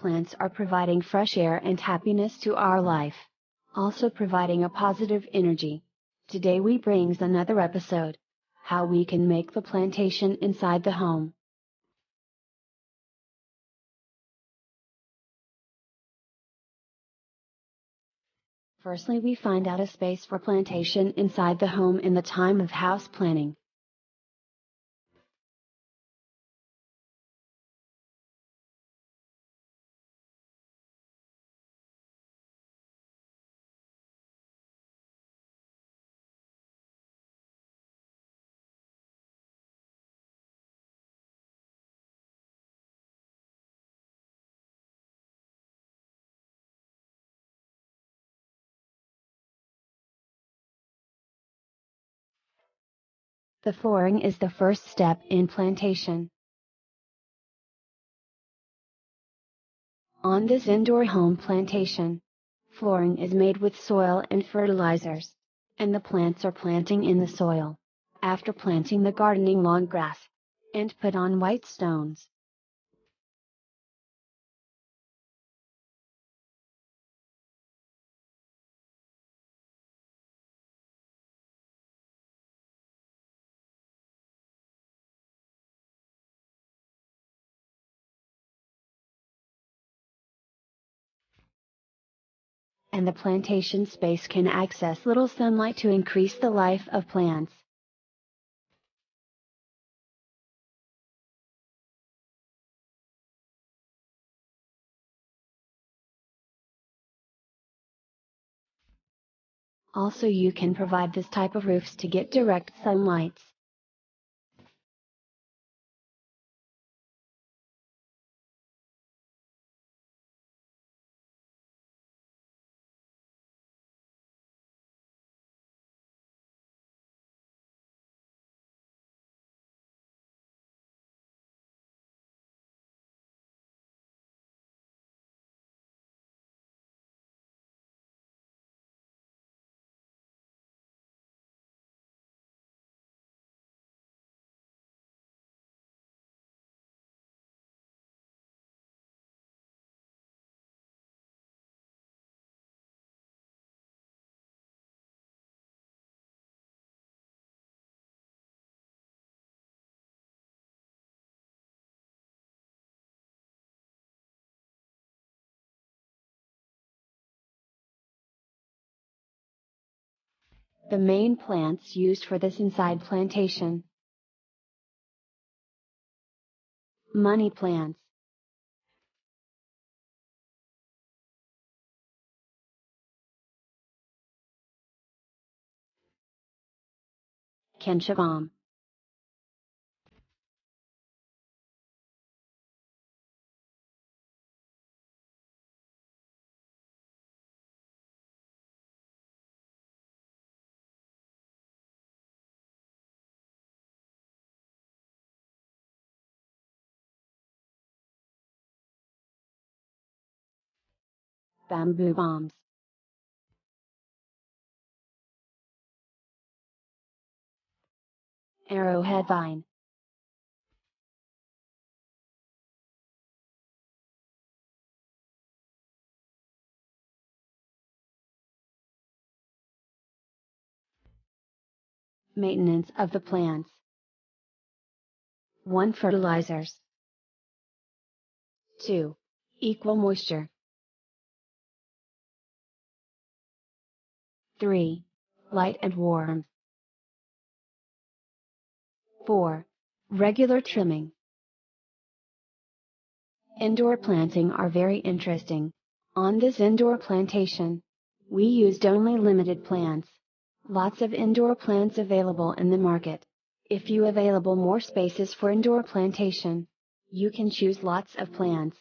Plants are providing fresh air and happiness to our life, also providing a positive energy. Today we brings another episode, how we can make the plantation inside the home. Firstly, we find out a space for plantation inside the home in the time of house planning. The flooring is the first step in plantation. On this indoor home plantation, flooring is made with soil and fertilizers, and the plants are planting in the soil. After planting the gardening lawn grass, and put on white stones. And the plantation space can access little sunlight to increase the life of plants. Also, you can provide this type of roofs to get direct sunlight. The main plants used for this inside plantation. Money plants. Kenchavam. Bamboo bombs. Arrowhead vine. Maintenance of the plants. 1. Fertilizers. 2. Equal moisture. 3. Light and warmth. 4. Regular trimming. Indoor planting are very interesting. On this indoor plantation, we used only limited plants. Lots of indoor plants available in the market. If you available more spaces for indoor plantation, you can choose lots of plants.